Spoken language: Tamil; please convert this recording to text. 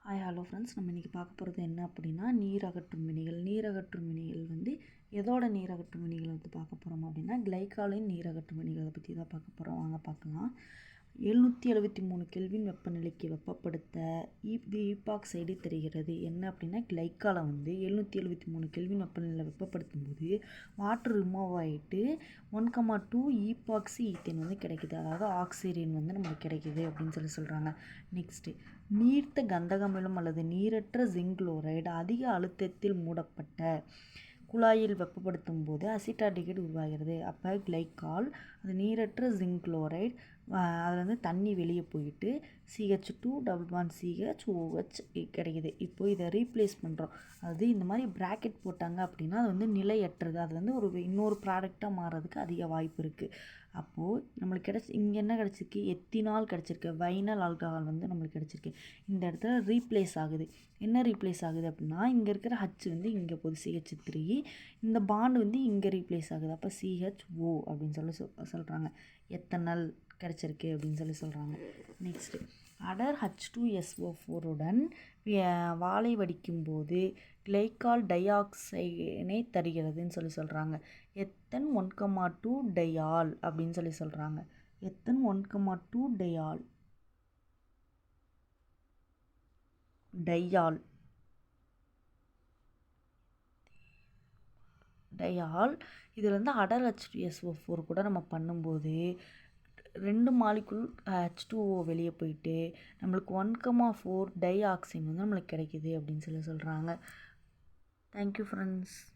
ஹாய் ஹலோ ஃப்ரெண்ட்ஸ், நம்ம இன்றைக்கி பார்க்க போகிறது என்ன அப்படின்னா நீரகற்றும் வினைகள். நீரகற்றும் வினைகள் வந்து எதோட நீரகற்றும் வினைகள் வந்து பார்க்க போகிறோம் அப்படின்னா கிளைக்காலின் நீரகற்றும் வினைகளை பற்றி தான் பார்க்க போகிறோம். வாங்க பார்க்கலாம். 773 கெல்வின் வெப்பநிலைக்கு வெப்பப்படுத்த இது ஈபாக்சைடு தெரிகிறது. என்ன அப்படின்னா கிளைக்காலை வந்து 773 கெல்வின் வெப்பநிலையில் வெப்பப்படுத்தும் போது வாட்டர் ரிமூவ் ஆகிட்டு 1,2 ஈபாக்சி ஈத்தேன் வந்து கிடைக்குது. அதாவது ஆக்சிஜன் வந்து நம்மளுக்கு கிடைக்குது அப்படின்னு சொல்கிறாங்க. நெக்ஸ்ட்டு, நீர்த்த கந்தகமிலம் அல்லது நீரற்ற ஜிங்க் குளோரைடு அதிக அழுத்தத்தில் மூடப்பட்ட குழாயில் வெப்பப்படுத்தும் போது அசிட்டால்டிகைடு உருவாகிறது. அப்போ கிளைக்கால் அது நீரற்ற ஜிங்க் குளோரைடு, அதில் வந்து தண்ணி வெளியே போயிட்டு CH2 double bond CH OH கிடைக்குது. இப்போது இதை ரீப்ளேஸ் பண்ணுறோம். அதாவது இந்த மாதிரி ப்ராக்கெட் போட்டாங்க அப்படின்னா அது வந்து நிலையற்றது, அது வந்து இன்னொரு ப்ராடக்டாக மாறதுக்கு அதிக வாய்ப்பு இருக்குது. அப்போது நம்மளுக்கு இங்கே என்ன கிடச்சிருக்கு? எத்தினால் கிடச்சிருக்கு. வைனல் ஆல்கஹால் வந்து நம்மளுக்கு கிடச்சிருக்கு. இந்த இடத்துல ரீப்ளேஸ் ஆகுது. என்ன ரீப்ளேஸ் ஆகுது அப்படின்னா இங்கே இருக்கிற H வந்து இங்கே போகுது CH3, இந்த பாண்டு வந்து இங்கே ரீப்ளேஸ் ஆகுது. அப்போ CHO அப்படின்னு சொல்கிறாங்க. எத்தனால் கிடச்சிருக்கு அப்படின்னு சொல்கிறாங்க. நெக்ஸ்ட்டு, அடர் H2SO4 வாழை வடிக்கும்போது கிளைக்கால் டை ஆக்சைடை தருகிறதுன்னு சொல்கிறாங்க. எத்தன் 1,2 டையால் அப்படின்னு சொல்கிறாங்க. எத்தன் 1,2 டையால் இதில் வந்து அடர் H2SO4 கூட நம்ம பண்ணும்போது 2 மாலிகுல் H2O வெளியே போயிட்டு நம்மளுக்கு 1,4 டை ஆக்சைடு வந்து நம்மளுக்கு கிடைக்கிது அப்படின்னு சொல்கிறாங்க. Thank you friends.